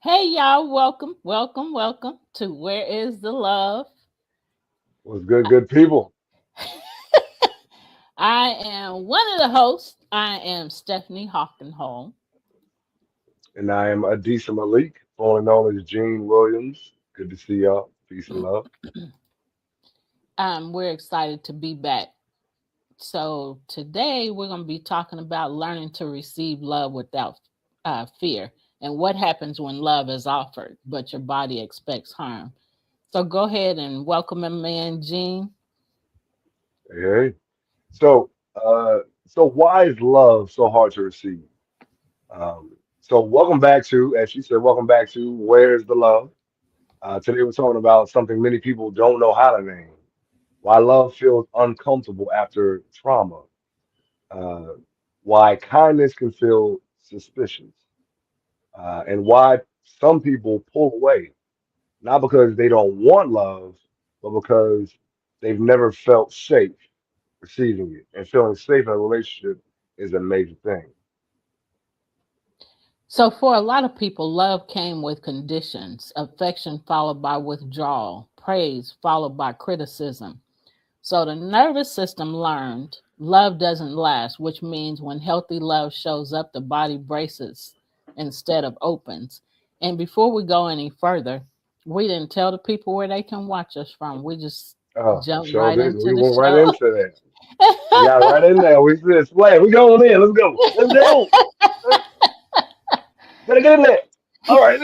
Hey y'all, welcome to Where is the Love? What's good, good people? I am one of the hosts. I am Stephanie Hawkenholm. And I am Adisa Malik, formerly known as Gene Williams. Good to see y'all. Peace and love. We're excited to be back. So today we're going to be talking about learning to receive love without fear and what happens when love is offered, but your body expects harm. So go ahead and welcome him in, Gene. Hey, hey. So, so why is love so hard to receive? So welcome back to, as she said, welcome back to Where's the Love? Today we're talking about something many people don't know how to name. Why love feels uncomfortable after trauma. Uh, why kindness can feel suspicious. And why some people pull away not because they don't want love, but because they've never felt safe receiving it. And feeling safe in a relationship is a major thing. So, for a lot of people, love came with conditions: affection followed by withdrawal, praise followed by criticism. So, the nervous system learned love doesn't last, which means when healthy love shows up, the body braces instead of opens. And before we go any further, we didn't tell the people where they can watch us from. We just jumped Sure right did. into We the went right show. into that. We got right in there. We said, play. We going in. Let's go. Let's go. Gotta get in there. All right.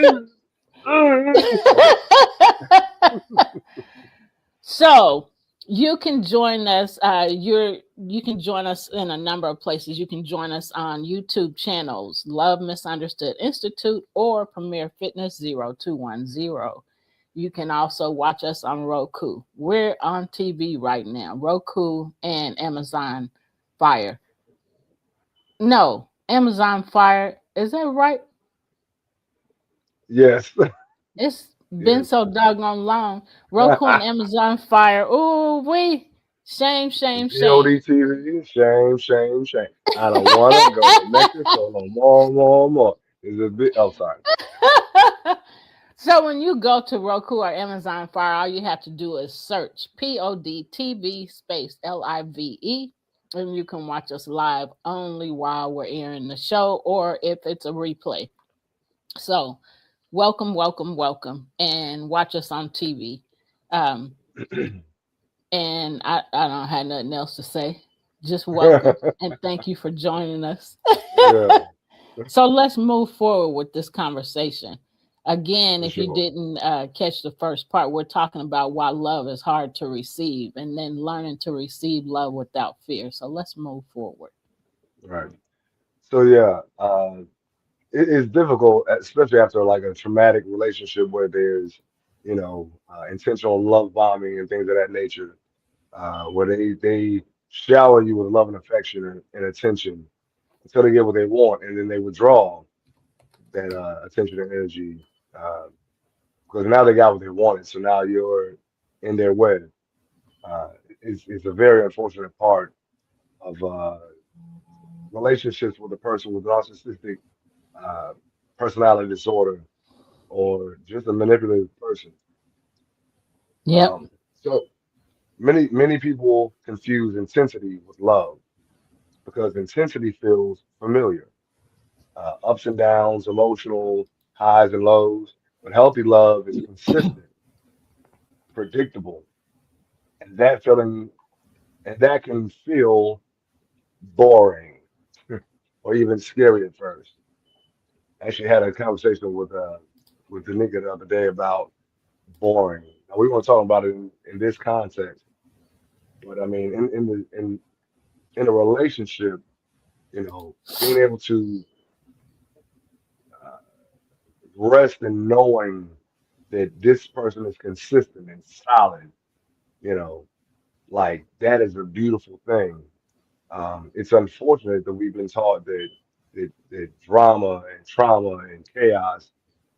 So you can join us. You can join us in a number of places. You can join us on YouTube channels, Love Misunderstood Institute or Premier Fitness 0210. You can also watch us on Roku. We're on TV right now. Roku and Amazon Fire. No, Amazon Fire. Is that right? Yes. It's been Yes. so doggone long. Roku and Amazon Fire. Ooh, we shame, shame, shame. GOD TV. Shame, shame, shame. I don't want to go to Mexico no more, more, more. Is a bit. Oh, sorry. So when you go to Roku or Amazon Fire, all you have to do is search PODTV space LIVE, and you can watch us live only while we're airing the show or if it's a replay. So welcome, and watch us on TV. Um, and I don't have nothing else to say. Just welcome and thank you for joining us. Yeah, So let's move forward with this conversation. Again, for if you sure. didn't catch the first part, we're talking about why love is hard to receive and then learning to receive love without fear. So let's move forward. Right. So yeah, it's difficult, especially after like a traumatic relationship where there's, intentional love bombing and things of that nature, where they shower you with love and affection and attention until they get what they want, and then they withdraw that attention and energy because now they got what they wanted. So now you're in their web. It's a very unfortunate part of relationships with a person with narcissistic uh, personality disorder or just a manipulative person. Yep. So many people confuse intensity with love because intensity feels familiar, ups and downs, emotional highs and lows. But healthy love is consistent, predictable, and that can feel boring or even scary at first. I actually had a conversation with Danica the other day about boring. Now we want to talk about it in this context, but I mean in a relationship, being able to uh, rest in knowing that this person is consistent and solid, you know, like that is a beautiful thing. It's unfortunate that we've been taught that drama and trauma and chaos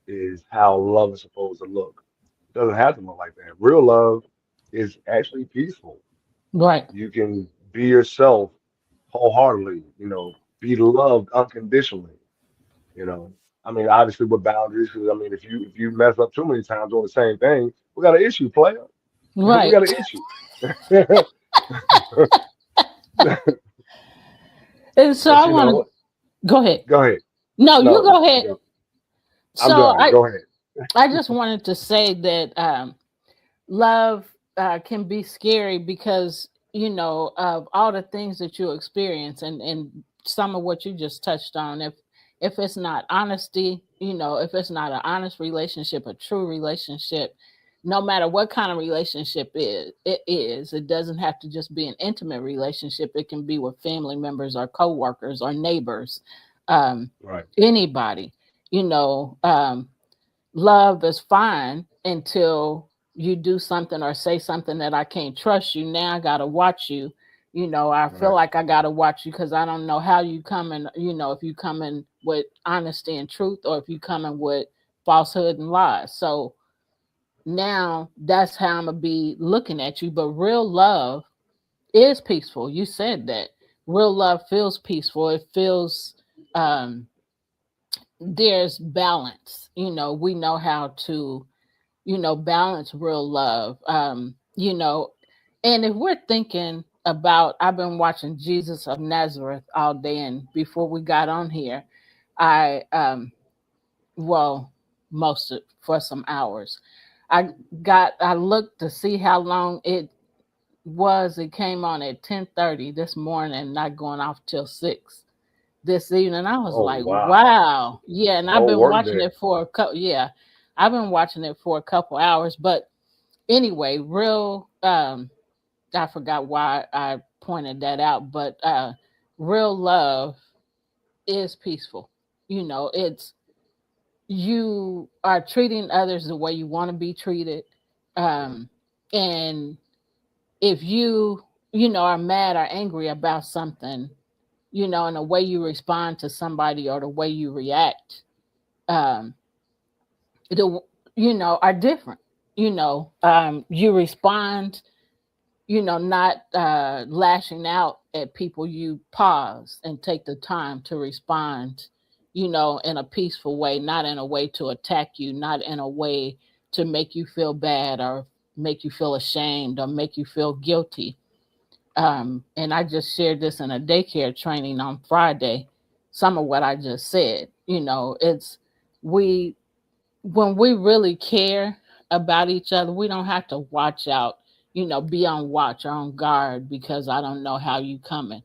is how love is supposed to look. It doesn't have to look like that. Real love is actually peaceful. Right. You can be yourself wholeheartedly, be loved unconditionally, you know. I mean, obviously with boundaries, because I mean, if you mess up too many times on the same thing, we got an issue, player. We Right. got an issue. And so But I you want to know, go ahead. go ahead. No, you No, go ahead. I'm So done. Go ahead. I just wanted to say that love can be scary because of all the things that you experience, and some of what you just touched on. If it's not honesty, if it's not an honest relationship, a true relationship, no matter what kind of relationship it doesn't have to just be an intimate relationship. It can be with family members or coworkers or neighbors, um, Right. anybody. you know um, Love is fine until you do something or say something that I can't trust you. Now I gotta watch you. I feel Right. like I gotta watch you because I don't know how you come in. If you come in with honesty and truth, or if you come in with falsehood and lies. So now that's how I'm gonna be looking at you. But real love is peaceful. You said that real love feels peaceful. It feels there's balance. We know how to balance real love. And if we're thinking about, I've been watching Jesus of Nazareth all day, and before we got on here, I, well, most of, for some hours, I looked to see how long it was. It came on at 10:30 this morning, not going off till 6 this evening. I was Oh like, wow. wow. Yeah. And I've Whole been work watching day. it for a couple, yeah, I've been watching it for a couple hours. But anyway, I forgot why I pointed that out, but real love is peaceful. It's you are treating others the way you want to be treated. Um, and if are mad or angry about something, and the way you respond to somebody or the way you react, um, the are different. You respond, not lashing out at people. You pause and take the time to respond, in a peaceful way, not in a way to attack you, not in a way to make you feel bad or make you feel ashamed or make you feel guilty. And I just shared this in a daycare training on Friday. Some of what I just said, it's we when we really care about each other, we don't have to watch out, be on watch or on guard because I don't know how you coming,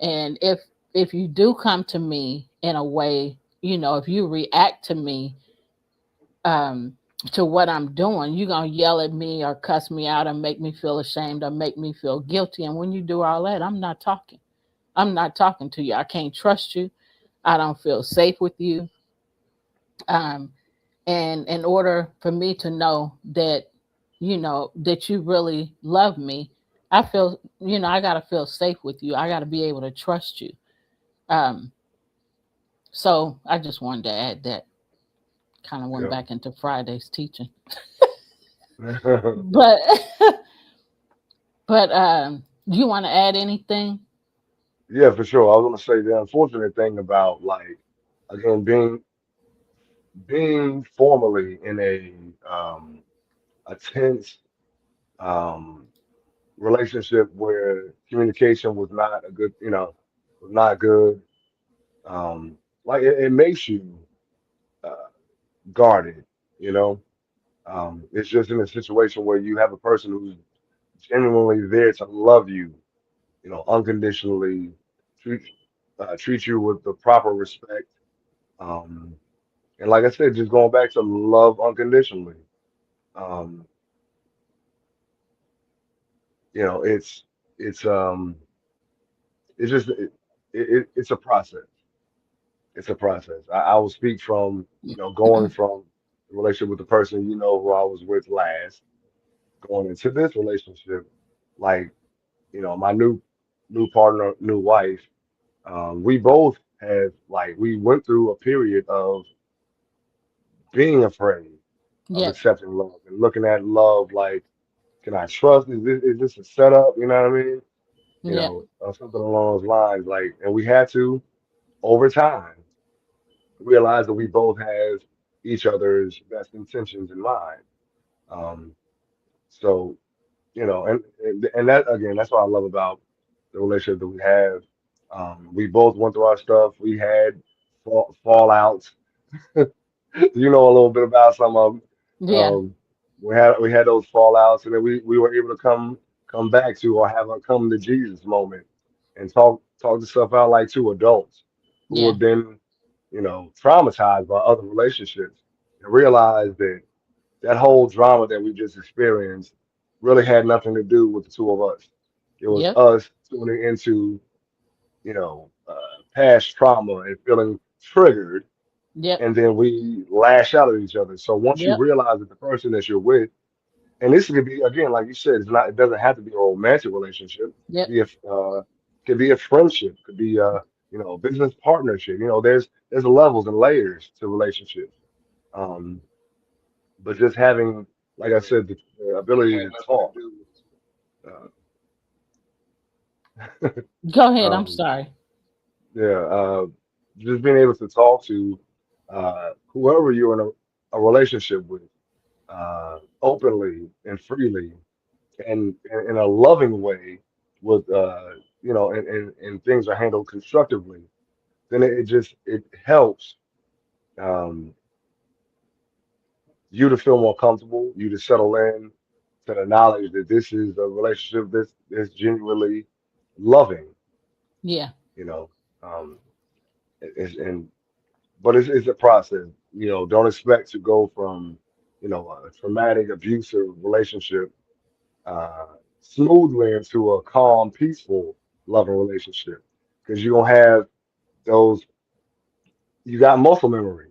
And if you do come to me in a way, if you react to me, um, to what I'm doing, you're gonna yell at me or cuss me out or make me feel ashamed or make me feel guilty. And when you do all that, I'm not talking. I'm not talking to you. I can't trust you. I don't feel safe with you. Um, and in order for me to know that that you really love me, I feel I got to feel safe with you. I got to be able to trust you. um so I just wanted to add that. Kind of went Yeah. back into Friday's teaching. But you want to add anything? Yeah, for sure. I was gonna say the unfortunate thing about, like, again, being formally in a tense um relationship where communication was not a good, was not good. Like, it makes you uh, guarded, you know. It's just in a situation where you have a person who's genuinely there to love you, unconditionally, treat treat you with the proper respect. Um, and like I said, just going back to love unconditionally. Um, it's it's um it's just it's a process. It's a process. I will speak from, going from the relationship with the person, who I was with last, going into this relationship, like, my new partner, new wife, we both have like we went through a period of being afraid of Yep. accepting love and looking at love like, can I trust? Is this a setup? You know what I mean? Yep. Or something along those lines. Like, and we had to over time realize that we both have each other's best intentions in mind. Um, so and that again, that's what I love about the relationship that we have. We both went through our stuff. We had fallouts. You know a little bit about some of them. Yeah. Um, we had those fallouts, and then we were able to come back to or have a come to Jesus moment and talk the stuff out like two adults who Yeah. have been traumatized by other relationships and realize that that whole drama that we just experienced really had nothing to do with the two of us. It was Yep. us tuning into past trauma and feeling triggered, Yep. and then we lash out at each other. So once you Yep. realize that the person that you're with, and this could be again, like you said, it doesn't have to be a romantic relationship. It could Yep. be a friendship, could be a business partnership. There's levels and layers to relationships. Um, but just having, like I said, the ability to talk, uh, Go ahead. I'm um, sorry. yeah, just being able to talk to whoever you're in a relationship with, openly and freely, and in a loving way, with and things are handled constructively, then it helps um, you to feel more comfortable, you to settle in to the knowledge that this is a relationship that's genuinely loving, Yeah. you know. Um, and but it's a process. Don't expect to go from a traumatic, abusive relationship uh, smoothly into a calm, peaceful, loving relationship because you're gonna have those. You got muscle memory.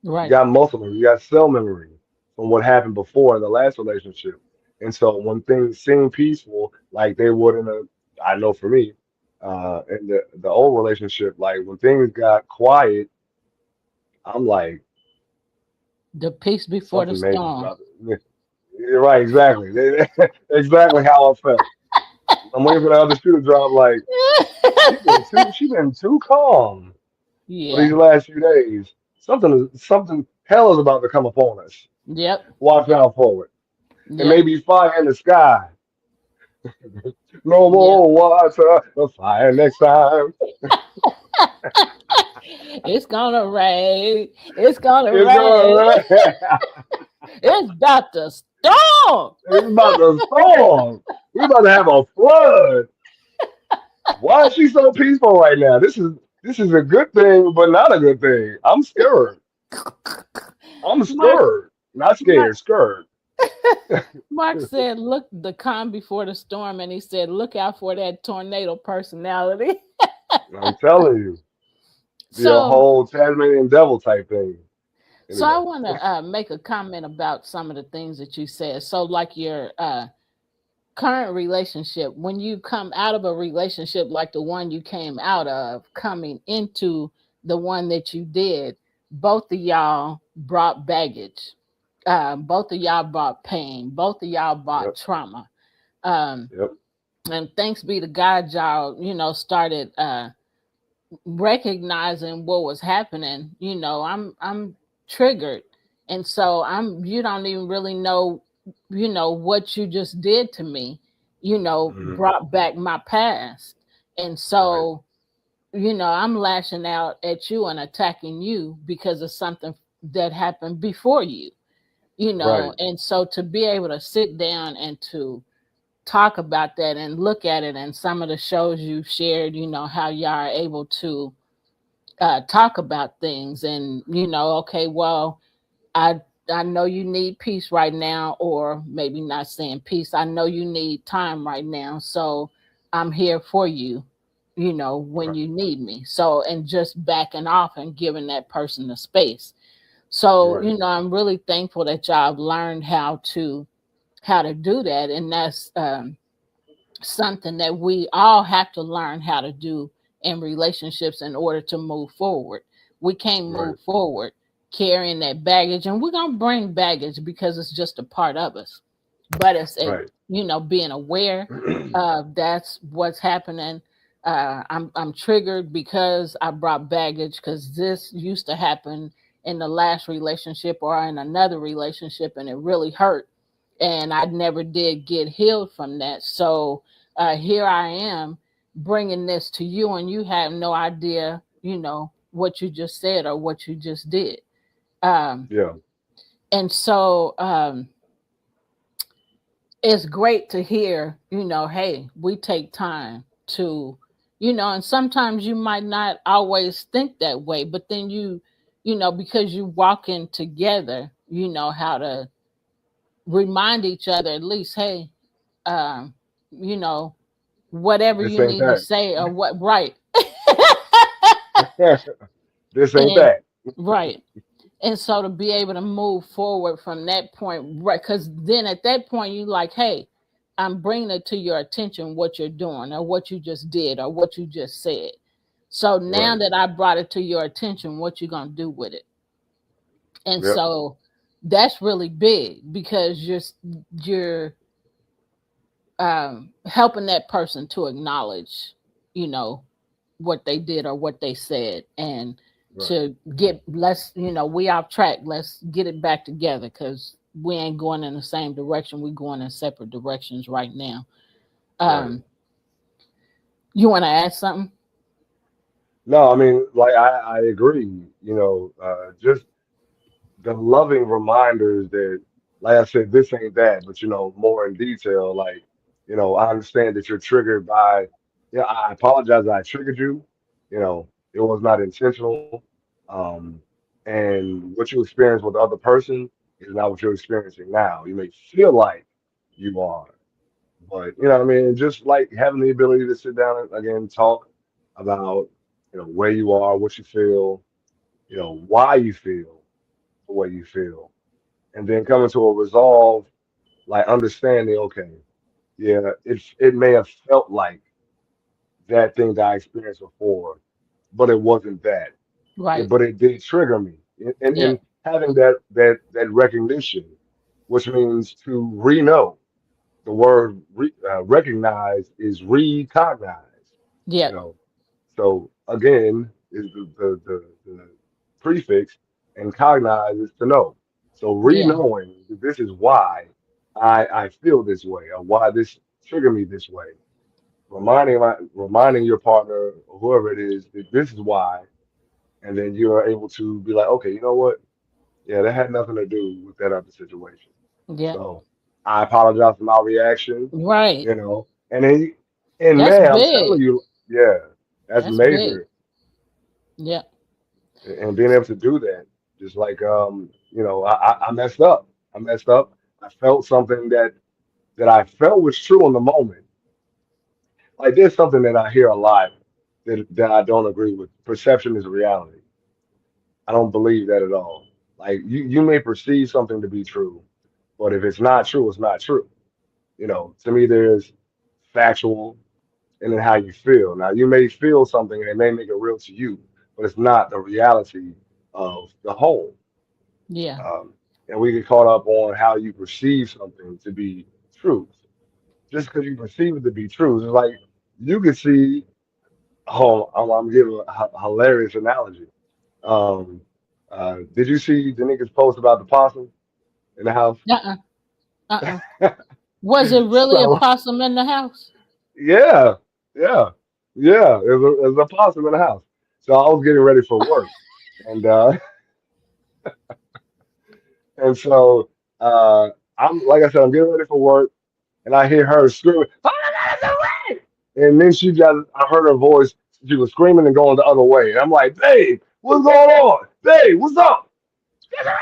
You Right. got muscle memory. You got cell memory from what happened before in the last relationship. And so when things seem peaceful, like they would I know for me, in the old relationship, like when things got quiet, I'm like, The peace before the something major storm. about it. You're right, exactly. Exactly how I felt. I'm waiting for the other shoe to drop, like, she been too calm for these Yeah. last few days. Something hell is about to come upon us. Yep. Watch out for it. It may Yep. be fire in the sky. No Yep. more water, the fire next time. It's gonna rain. It's gonna It's rain. gonna It's about to storm. it's about to storm. We're about to have a flood. Why is she so peaceful right now? This is a good thing, but not a good thing. I'm scared. I'm Mark, scared. Not Mark, scared, scared. Mark said, "Look, the calm before the storm," and he said, "Look out for that tornado personality." I'm telling you, be a So, whole Tasmanian devil type thing. I Anyway, want to make a comment about some of the things that you said. So, like your current relationship, when you come out of a relationship like the one you came out of, coming into the one that you did, both of y'all brought baggage. Both of y'all brought pain. Both of y'all brought yep, trauma. Um, yep, and thanks be to God, y'all, started recognizing what was happening. I'm triggered, and so you don't even really know, what you just did to me, hmm brought back my past. And right, so, I'm lashing out at you and attacking you because of something that happened before you, right, and so to be able to sit down and to talk about that and look at it, and some of the shows you shared, how y'all are able to talk about things, and okay, well, I I know you need peace right now, or maybe not saying peace. I know you need time right now, so I'm here for you. When right, you need me. So, and just backing off and giving that person the space. So, right, I'm really thankful that y'all have learned how to do that, and that's something that we all have to learn how to do in relationships in order to move forward. We can't Right. move forward carrying that baggage, and we're going to bring baggage because it's just a part of us. But it's a, Right. being aware that's what's happening. I'm triggered because I brought baggage because this used to happen in the last relationship or in another relationship, and it really hurt, and I never did get healed from that. So here I am bringing this to you, and you have no idea, what you just said or what you just did. Um, Yeah. and so it's great to hear, hey, we take time to, and sometimes you might not always think that way, but then because you walk in together, you know how to remind each other at least, hey, um, you know, whatever This you ain't need to that. say or what, right. This ain't And that. right. And so to be able to move forward from that point, right? Because then at that point, you like, hey, I'm bringing it to your attention what you're doing or what you just did or what you just said. So now Right. that I brought it to your attention, what you gonna do with it? And Yep. so that's really big because you're helping that person to acknowledge, you know, what they did or what they said, and Right. to get, let's, we off track, let's get it back together because we ain't going in the same direction, we going in separate directions right now. Right. um you want to add something? No, I mean, like I agree. Just the loving reminders that, like I said, this ain't that, but more in detail. Like, I understand that you're triggered by. Yeah, I apologize that I triggered you. It was not intentional. Um, and what you experience with the other person is not what you're experiencing now. You may feel like you are, but what I mean, just like having the ability to sit down and again talk about, where you are, what you feel, why you feel the way you feel, and then coming to a resolve, like understanding, okay, yeah, it may have felt like that thing that I experienced before, but it wasn't that. Right. But it did trigger me, Yeah. and having that recognition, which means to re-know. The word recognize is recognize. Yeah. You know, so again is the prefix, and cognize is to know. So Yeah. re-knowing that this is why I feel this way or why this triggered me this way. Reminding your partner or whoever it is that this is why, and then you are able to be like, okay, you know what? Yeah, that had nothing to do with that other situation. Yeah. So I apologize for my reaction, Right. and then and That's man, I'm telling big. you, yeah, that's That's big. major. Yeah. And being able to do that, just like I messed up. I messed up. I felt something that I felt was true in the moment. Like there's something that I hear a lot that I don't agree with. Perception is reality. I don't believe that at all. Like you may perceive something to be true, but if it's not true, it's not true. To me, there's factual and then how you feel. Now, you may feel something and it may make it real to you, but it's not the reality of the whole. Yeah. Um, and we get caught up on how you perceive something to be truth. Just because you perceive it to be truth, it's like you could see. Oh, I'm giving a hilarious analogy. Um, did you see the niggas post about the possum in the house? Uh-uh. Uh-uh. Was it really a So possum in the house? yeah, yeah, yeah. There's a possum in the house. So I was getting ready for work, and and so I'm like I said, I'm getting ready for work, and I hear her screaming, "Oh my God, it's a rat!" And then I heard her voice. She was screaming and going the other way, and I'm like, "Babe, what's going on? Babe, what's up?" "There's a rat!"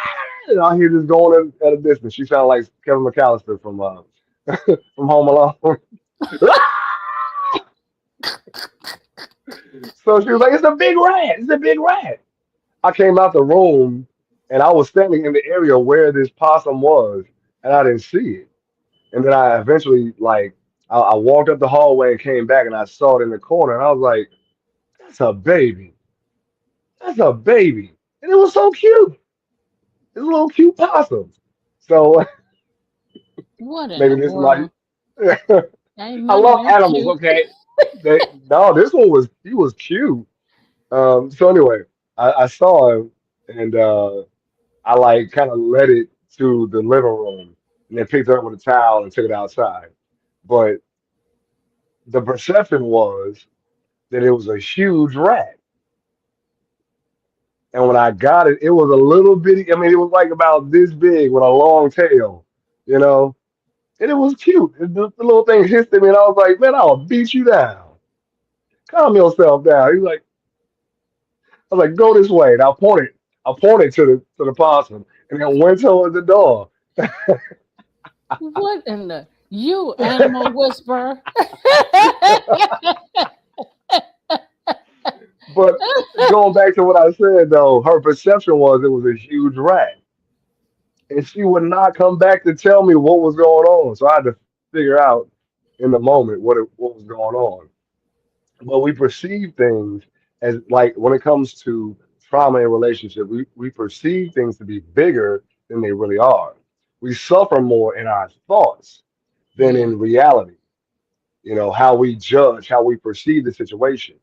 And I hear this going at a distance. She sounded like Kevin McAllister from from Home Alone. So she was like, "It's a big rat! It's a big rat!" I came out the room and I was standing in the area where this possum was, and I didn't see it. And then I eventually like I walked up the hallway and came back, and I saw it in the corner, and I was like, "That's a baby. That's a baby," and it was so cute. It's a little cute possum. So What in maybe the this might. world? Ain't I none of love them animals. cute. Okay, no, this one was he was cute. So anyway, I saw him, and I like kind of led it to the living room, and then picked it up with a towel and took it outside. But the perception was that it was a huge rat, and when I got it, it was a little bitty. I mean, it was like about this big with a long tail, you know, and it was cute. And the little thing hissed at me, and I was like, "Man, I'll beat you down. Calm yourself down." He's like, "I was like, go this way," and I pointed to the possum, and then went toward the door. What in the you animal whisperer? But going back to what I said though, her perception was it was a huge rat, and she would not come back to tell me what was going on. So I had to figure out in the moment what was going on. But we perceive things as like when it comes to trauma in relationship, we perceive things to be bigger than they really are. We suffer more in our thoughts than Yeah, in reality. You know, how we judge, how we perceive the situation.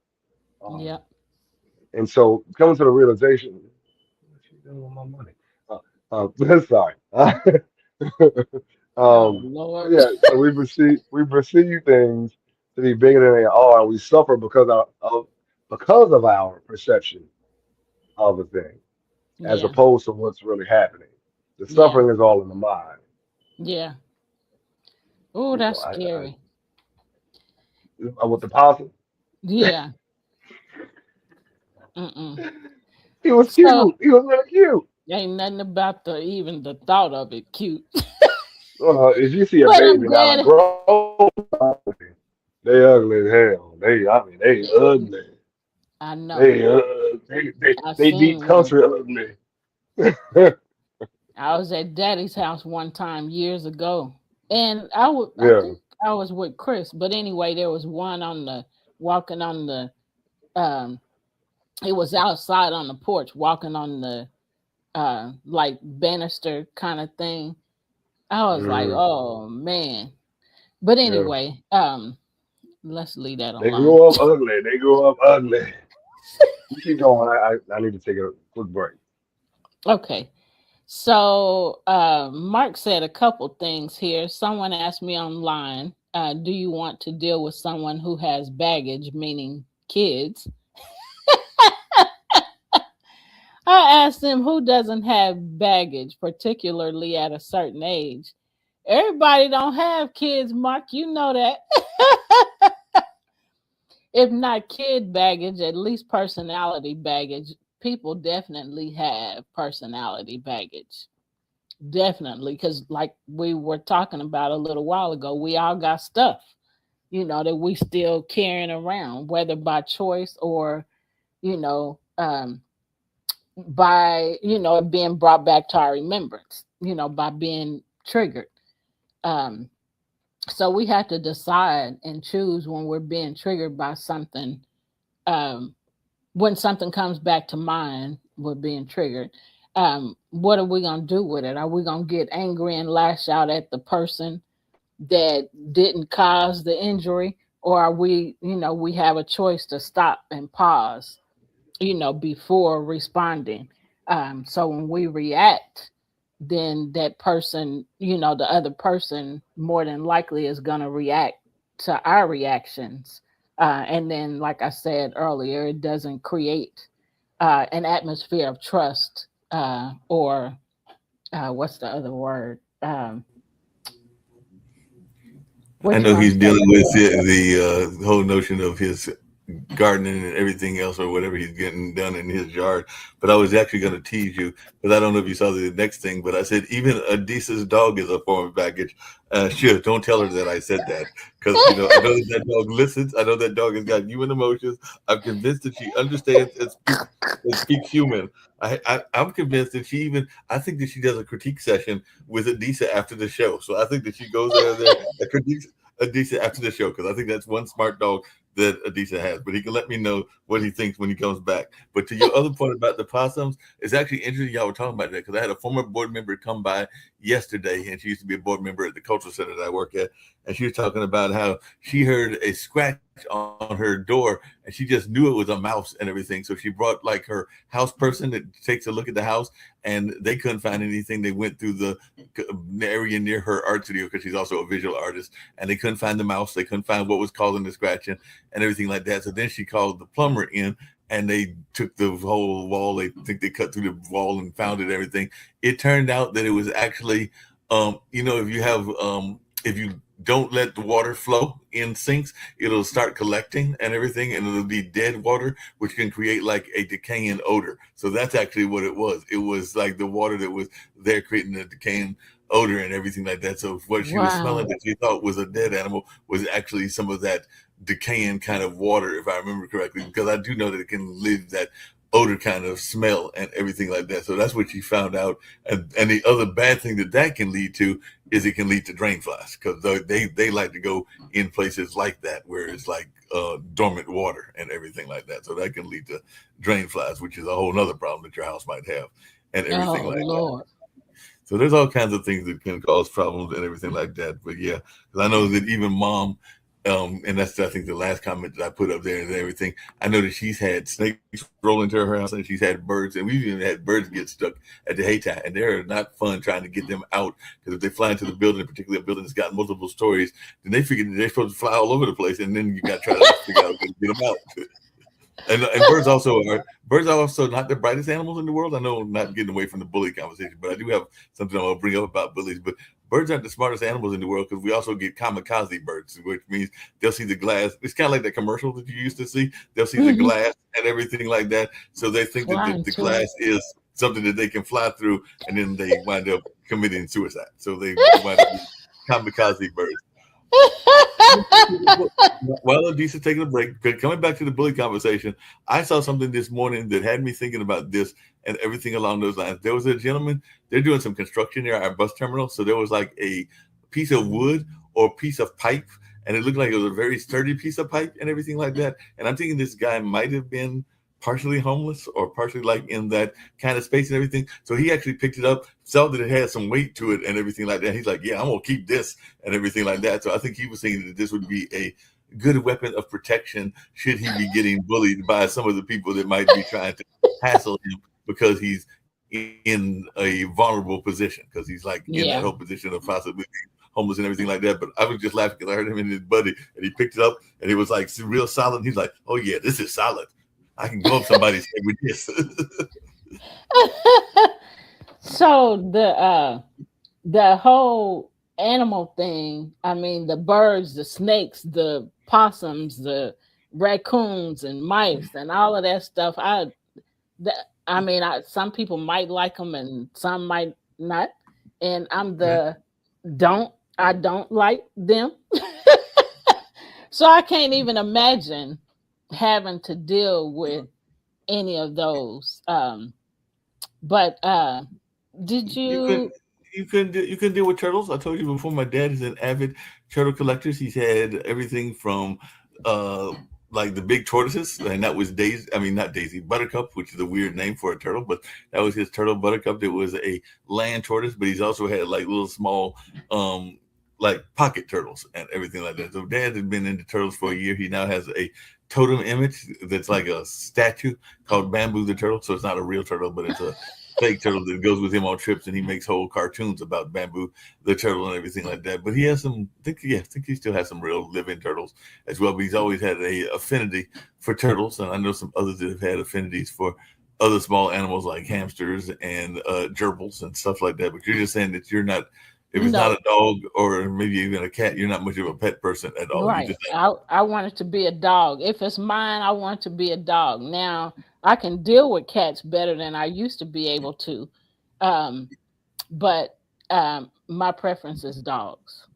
Um, yep. and so coming to the realization, what you doing with my money? Sorry. Oh um, Lord. yeah, so we perceive things to be bigger than they are, and we suffer because of our perception of a thing, as Yeah, opposed to what's really happening. The yeah, suffering is all in the mind. yeah. Oh, You know, that's scary. with the possum, Yeah. Mm-mm. he was So cute. He was really cute. ain't nothing about the even the thought of it cute. If you see a But I'm baby now, like glad. grown, they ugly as hell. I mean, they ugly. I know. I They deep seen one. country ugly. I was at Daddy's house one time years ago, and I Yeah. think I was with Chris. But anyway, there was one on the walking on the um. It was outside on the porch, walking on the like banister kind of thing. I was like, Hmm. oh man. But Yeah. anyway, let's leave that They alone. grew up ugly. They grew up ugly. You keep going. I need to take a quick break. Okay. So Mark said a couple things here. Someone asked me online, do you want to deal with someone who has baggage, meaning kids? I asked him who doesn't have baggage, particularly at a certain age. Everybody don't have kids, Mark. You know that. If not kid baggage, at least personality baggage. People definitely have personality baggage. Definitely. Because, like we were talking about a little while ago, we all got stuff, that we still carrying around, whether by choice or, you know, by, it being brought back to our remembrance, by being triggered. Um, so we have to decide and choose when we're being triggered by something. Um, when something comes back to mind, we're being triggered. What are we going to do with it? Are we going to get angry and lash out at the person that didn't cause the injury? Or are we have a choice to stop and pause, before responding. So when we react, then that person, the other person more than likely is going to react to our reactions. And then, like I said earlier, it doesn't create an atmosphere of trust or what's the other word? I What you know want he's to say, dealing with Ladero? the whole notion of his gardening and everything else or whatever he's getting done in his yard. But I was actually going to tease you because I don't know if you saw the next thing, but I said even Adisa's dog is a form of baggage. Sure, don't tell her that I said that because I know that dog listens. I know that dog has got human emotions. I'm convinced that she understands and speaks human. I'm convinced that she even. I think that she does a critique session with Adisa after the show. So I think that she goes there and critiques Adisa after the show because I think that's one smart dog that Adisa has. But he can let me know what he thinks when he comes back. But to your other point about the possums, it's actually interesting y'all were talking about that because I had a former board member come by yesterday, and she used to be a board member at the cultural center that I work at, and she was talking about how she heard a scratch on her door and she just knew it was a mouse and everything. So she brought like her house person that takes a look at the house, and they couldn't find anything. They went through the area near her art studio because she's also a visual artist, and they couldn't find the mouse. They couldn't find what was causing the scratching and everything like that. So then she called the plumber in, and they took the whole wall. They think they cut through the wall and found it, everything. It turned out that it was actually, if you have, if you don't let the water flow in sinks, it'll start collecting and everything, and it'll be dead water, which can create like a decaying odor. So that's actually what it was. It was like the water that was there creating a decaying odor and everything like that. So what she was smelling that she thought was a dead animal was actually some of that decaying kind of water, if I remember correctly, because I do know that it can leave that odor kind of smell and everything like that. So that's what she found out. And the other bad thing that can lead to is it can lead to drain flies, because they like to go in places like that where it's like dormant water and everything like that. So that can lead to drain flies, which is a whole nother problem that your house might have and everything that. So there's all kinds of things that can cause problems and everything like that. But yeah, because I know that even Mom, and that's I think the last comment that I put up there and everything. I know that she's had snakes roll into her house, and she's had birds, and we've even had birds get stuck at the haytime, and they're not fun trying to get them out, because if they fly into the building, particularly a building that's got multiple stories, then they figure that they're supposed to fly all over the place, and then you got to try to figure out how to get them out. And birds are also not the brightest animals in the world. I know I'm not getting away from the bully conversation, but I do have something I want to bring up about bullies. But birds aren't the smartest animals in the world, because we also get kamikaze birds, which means they'll see the glass. It's kind of like that commercial that you used to see. They'll see the glass and everything like that. So they think that the glass is something that they can fly through, and then they wind up committing suicide. So they wind up being kamikaze birds. While Adisa taking a break, coming back to the bully conversation, I saw something this morning that had me thinking about this and everything along those lines. There was a gentleman, they're doing some construction near our bus terminal. So there was like a piece of wood or piece of pipe, and it looked like it was a very sturdy piece of pipe and everything like that. And I'm thinking this guy might have been partially homeless or partially like in that kind of space and everything. So he actually picked it up, saw that it had some weight to it and everything like that. He's like, yeah, I'm going to keep this and everything like that. So I think he was thinking that this would be a good weapon of protection should he be getting bullied by some of the people that might be trying to hassle him, because he's in a vulnerable position, because he's like in that whole position of possibly being homeless and everything like that. But I was just laughing because I heard him and his buddy, and he picked it up and it was like real solid. And he's like, oh yeah, this is solid. I can go up somebody's head with this. So the whole animal thing, I mean, the birds, the snakes, the possums, the raccoons and mice and all of that stuff, some people might like them and some might not. And I don't like them. So I can't even imagine having to deal with any of those. But did you can deal with turtles? I told you before, my dad is an avid turtle collector. He's had everything from like the big tortoises, and that was Buttercup, which is a weird name for a turtle, but that was his turtle, Buttercup. That was a land tortoise, but he's also had like little small like pocket turtles and everything like that. So Dad has been into turtles for a year. He now has a totem image that's like a statue called Bamboo the Turtle. So it's not a real turtle, but it's a fake turtle that goes with him on trips, and he makes whole cartoons about Bamboo the Turtle and everything like that. But he has some, I think he still has some real living turtles as well. But he's always had a affinity for turtles, and I know some others that have had affinities for other small animals like hamsters and gerbils and stuff like that. But you're just saying that you're not. If it's not a dog or maybe even a cat, you're not much of a pet person at all. Right. I want it to be a dog. If it's mine, I want it to be a dog. Now, I can deal with cats better than I used to be able to. But my preference is dogs.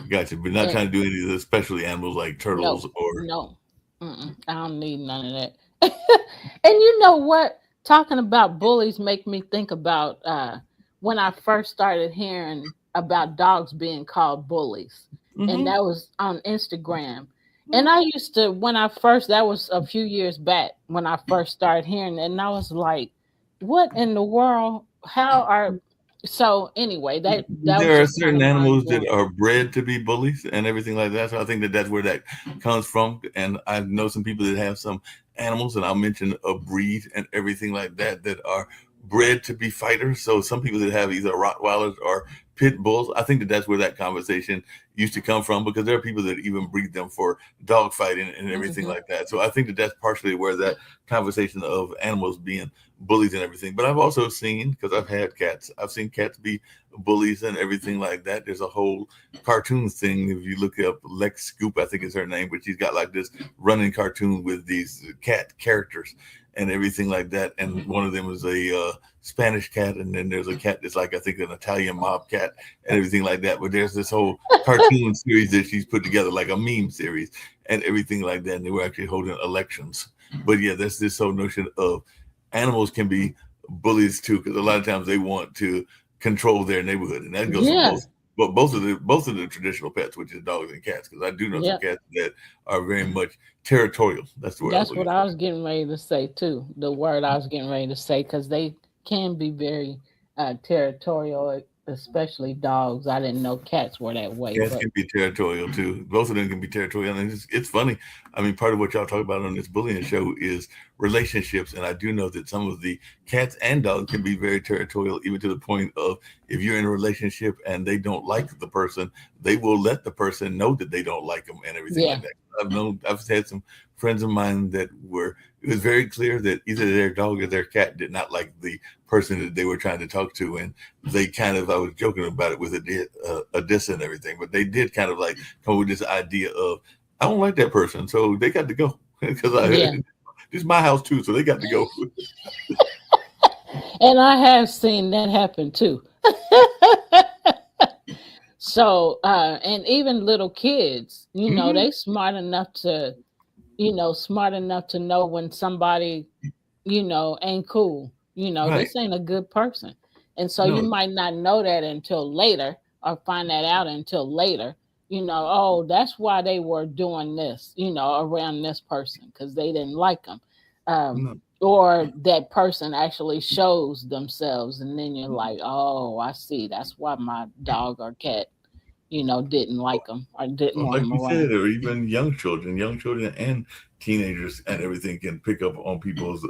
Gotcha. But not trying to do any of the specialty animals like turtles No. I don't need none of that. And you know what? Talking about bullies make me think about when I first started hearing about dogs being called bullies. and that was on Instagram. And I used to, when I first, that was a few years back when I first started hearing it, and I was like, what in the world? How are, so anyway, that was There are just kind certain of mind animals that blowing. are bred to be bullies and everything like that. So I think that that's where that comes from. And I know some people that have some animals, and I'll mention a breed and everything like that that are bred to be fighters. So some people that have either Rottweilers or pit bulls, I think that that's where that conversation used to come from, because there are people that even breed them for dog fighting and everything Mhm. like that. So I think that that's partially where that conversation of animals being bullies and everything. But I've also seen, because I've had cats, I've seen cats be bullies and everything like that. There's a whole cartoon thing. If you look up Lex Scoop, I think is her name, but she's got like this running cartoon with these cat characters and everything like that. And one of them is a Spanish cat, and then there's a cat that's like, I think, an Italian mob cat and everything like that. But there's this whole cartoon series that she's put together, like a meme series and everything like that. And they were actually holding elections. But yeah, there's this whole notion of animals can be bullies too, because a lot of times they want to control their neighborhood, and that goes for Yeah, both. But both of the traditional pets, which is dogs and cats, because I do know some yeah. cats that are very much territorial. That's the word I was That's looking what I for. was getting ready to say too. The word I was getting ready to say, because they can be very territorial, especially dogs. I didn't know cats were that way, Cats but can be territorial too. Both of them can be territorial, and it's funny. I mean, part of what y'all talk about on this bullying show is relationships, and I do know that some of the cats and dogs can be very territorial, even to the point of, if you're in a relationship and they don't like the person, they will let the person know that they don't like them and everything yeah, like that. I've had some friends of mine that were. It was very clear that either their dog or their cat did not like the person that they were trying to talk to, and they kind of, I was joking about it with a diss and everything, but they did kind of like come up with this idea of, I don't like that person, so they got to go because I yeah. this is my house too, so they got to go. And I have seen that happen too. So, and even little kids, Mhm. they smart enough to, smart enough to know when somebody, ain't cool. Right? This ain't a good person. And so you No, might not know that until later, or find that out until later. Oh, that's why they were doing this, around this person, because they didn't like them. Um, no. or that person actually shows themselves, and then you're like, oh, I see. That's why my dog or cat, didn't like them or didn't Well, want like them you around. said, or even young children and teenagers and everything can pick up on people's.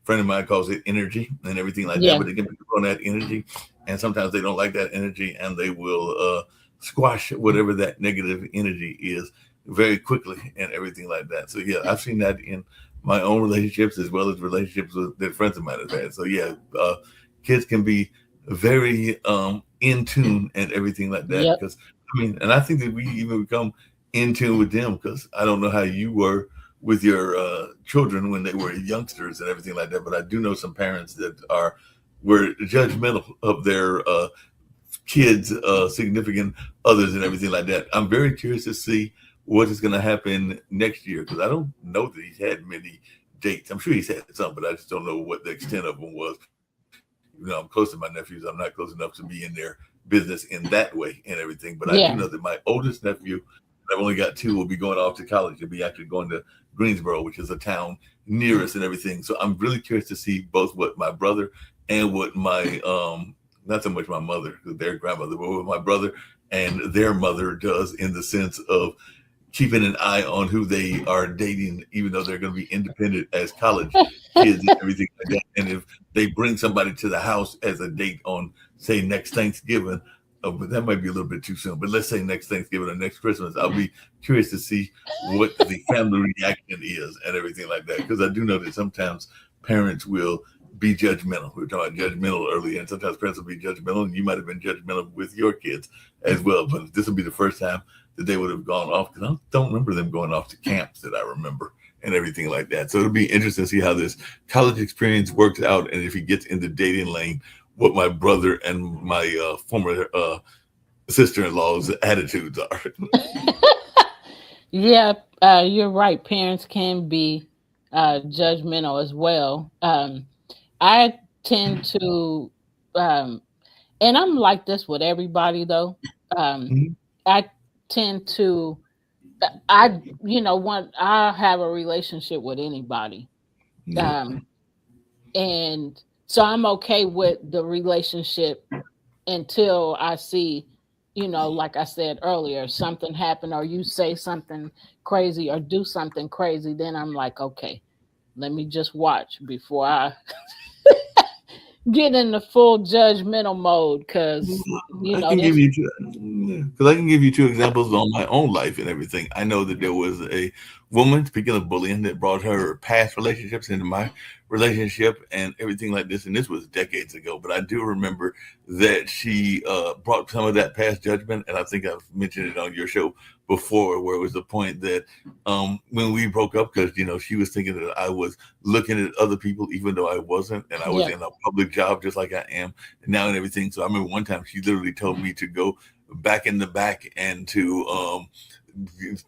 Friend of mine calls it energy and everything like that, Yeah, but they can pick up on that energy, and sometimes they don't like that energy, and they will squash whatever that negative energy is very quickly and everything like that. So yeah, I've seen that in my own relationships as well as relationships with that friends of mine have had. So yeah, kids can be very in tune and everything like that, yep, because I mean, and I think that we even become in tune with them, because I don't know how you were with your children when they were youngsters and everything like that, but I do know some parents that were judgmental of their kids, significant others, and everything like that. I'm very curious to see what is going to happen next year, because I don't know that he's had many dates. I'm sure he's had some, but I just don't know what the extent of them was. I'm close to my nephews. I'm not close enough to be in their business in that way and everything. But I do know yeah. that my oldest nephew, I've only got two, will be going off to college. He'll be actually going to Greensboro, which is a town near us and everything. So I'm really curious to see both what my brother and what my not so much my mother, their grandmother, but what my brother and their mother does, in the sense of keeping an eye on who they are dating, even though they're going to be independent as college kids and everything like that. And if they bring somebody to the house as a date on, say, next Thanksgiving, but that might be a little bit too soon. But let's say next Thanksgiving or next Christmas, I'll be curious to see what the family reaction is and everything like that. Because I do know that sometimes parents will be judgmental. We were talking about judgmental earlier, and sometimes parents will be judgmental, and you might have been judgmental with your kids as well. But this will be the first time that they would have gone off, because I don't remember them going off to camps that I remember and everything like that. So it'll be interesting to see how this college experience works out, and if he gets in the dating lane, what my brother and my former sister-in-law's attitudes are. Yeah, you're right. Parents can be judgmental as well. I tend to, um, and I'm like this with everybody though. Um, I tend to, I, when I have a relationship with anybody, Yeah. um, and so I'm okay with the relationship until I see, like I said earlier, something happen or you say something crazy or do something crazy, then I'm like, okay, let me just watch before I get in the full judgmental mode because, I can give this. you two, because I can give you two examples on my own life and everything. I know that there was a woman, speaking of bullying, that brought her past relationships into my relationship and everything like this. And this was decades ago, but I do remember that she brought some of that past judgment. And I think I've mentioned it on your show before, where it was the point that when we broke up, because she was thinking that I was looking at other people, even though I wasn't, and I was Yeah. in a public job just like I am now and everything. So I remember one time she literally told me to go back in the back and to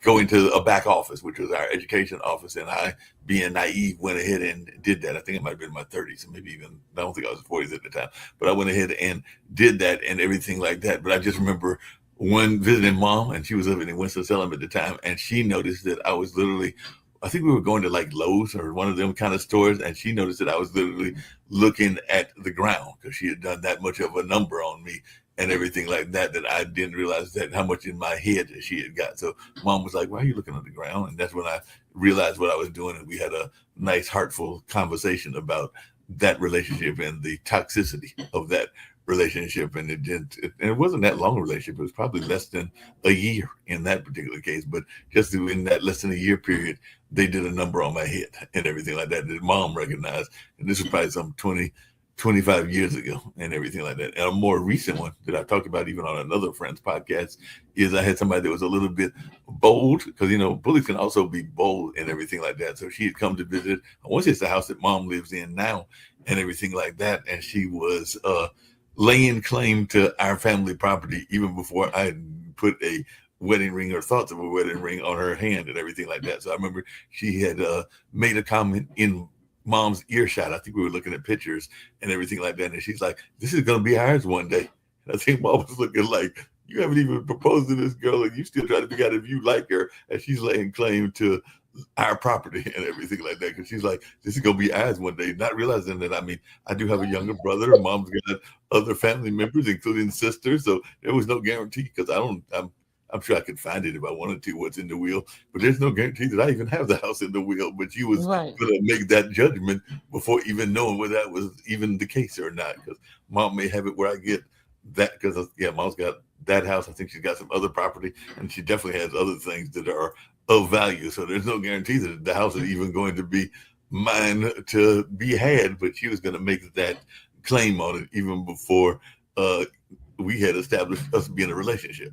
go into a back office, which was our education office. And I, being naive, went ahead and did that. I think it might have been in my 30s, and maybe even, I don't think I was 40s at the time, but I went ahead and did that and everything like that. But I just remember one visiting mom, and she was living in Winston-Salem at the time, and she noticed that I was literally, I think we were going to like Lowe's or one of them kind of stores, and she noticed that I was literally looking at the ground because she had done that much of a number on me and everything like that, that I didn't realize that how much in my head that she had got. So mom was like, why are you looking at the ground? And that's when I realized what I was doing. And we had a nice, heartful conversation about that relationship and the toxicity of that relationship. And it wasn't that long a relationship. It was probably less than a year in that particular case. But just in that less than a year period, they did a number on my head and everything like that mom recognized. And this was probably some 25 years ago and everything like that. And a more recent one that I talked about even on another friend's podcast is I had somebody that was a little bit bold, because bullies can also be bold and everything like that. So she had come to visit, I want to say it's the house that mom lives in now and everything like that. And she was laying claim to our family property even before I put a wedding ring or thoughts of a wedding ring on her hand and everything like that. So I remember she had made a comment in mom's earshot. I think we were looking at pictures and everything like that. And she's like, this is going to be ours one day. And I think mom was looking like, you haven't even proposed to this girl and you still trying to figure out if you like her. And she's laying claim to our property and everything like that. Because she's like, this is going to be ours one day. Not realizing that, I do have a younger brother. Mom's got other family members, including sisters. So there was no guarantee, because I'm sure I could find it if I wanted to, what's in the will, but there's no guarantee that I even have the house in the will. But she was Right. going to make that judgment before even knowing whether that was even the case or not. Because mom may have it where I get that, because mom's got that house. I think she's got some other property, and she definitely has other things that are of value. So there's no guarantee that the house is even going to be mine to be had. But she was going to make that claim on it even before we had established us being in a relationship.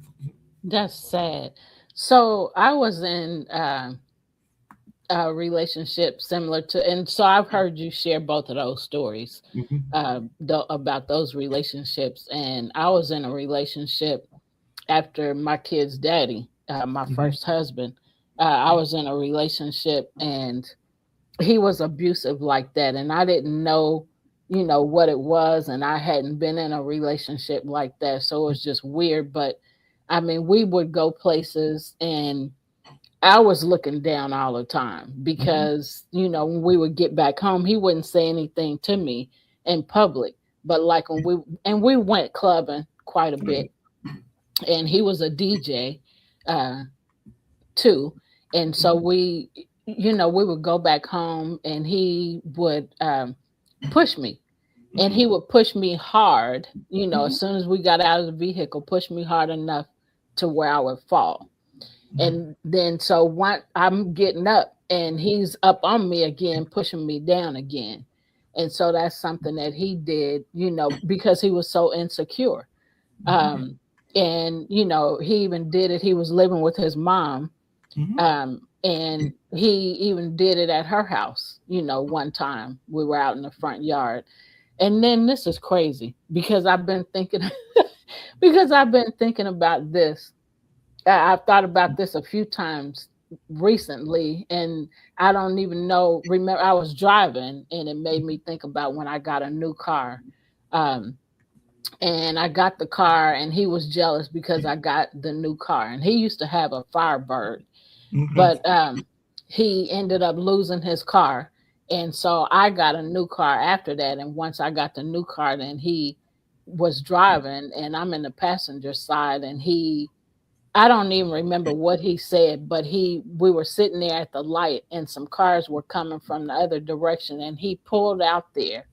That's sad. So I was in a relationship similar to, and so I've heard you share both of those stories Mhm. about those relationships. And I was in a relationship after my kid's daddy, my Mhm. first husband. I was in a relationship and he was abusive like that. And I didn't know, what it was. And I hadn't been in a relationship like that. So it was just weird. But I mean, we would go places and I was looking down all the time Mhm. because, when we would get back home, he wouldn't say anything to me in public. But like we went clubbing quite a bit, and he was a DJ uh, too. And so we would go back home and he would push me, and he would push me hard, as soon as we got out of the vehicle, push me hard enough to where I would fall. And then so one I'm getting up and he's up on me again, pushing me down again. And so that's something that he did, because he was so insecure. Um, and he even did it. He was living with his mom. Mhm. And he even did it at her house, one time we were out in the front yard. And then this is crazy because I've been thinking because I've been thinking about this. I've thought about this a few times recently, and I don't even know. Remember, I was driving, and it made me think about when I got a new car. Um, and I got the car, and he was jealous because I got the new car, and he used to have a Firebird, Okay. but he ended up losing his car, and so I got a new car after that. And once I got the new car, then he was driving, and I'm in the passenger side, and I don't even remember what he said, but we were sitting there at the light, and some cars were coming from the other direction, and he pulled out there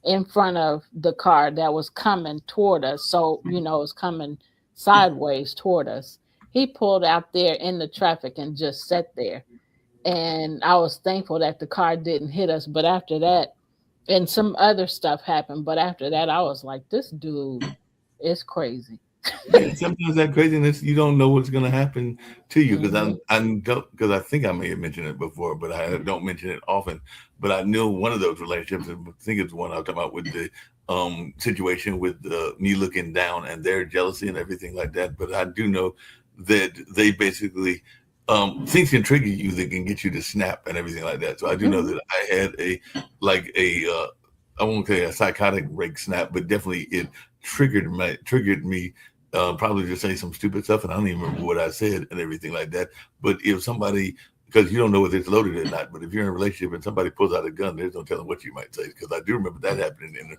in front of the car that was coming toward us. So, it was coming sideways toward us. He pulled out there in the traffic and just sat there. And I was thankful that the car didn't hit us. But after that, and some other stuff happened. But after that, I was like, this dude is crazy. Yeah, sometimes that craziness, you don't know what's going to happen to you because Mhm. because I think I may have mentioned it before, but I don't mention it often. But I knew one of those relationships. I think it's the one I was talking about with the situation with me looking down and their jealousy and everything like that. But I do know that they basically things can trigger you that can get you to snap and everything like that. So I do know Mhm. that I had I won't say a psychotic break snap, but definitely it triggered me probably to say some stupid stuff, and I don't even remember what I said and everything like that. But if somebody, because you don't know whether it's loaded or not, but if you're in a relationship and somebody pulls out a gun, there's no telling what you might say. Because I do remember that happening in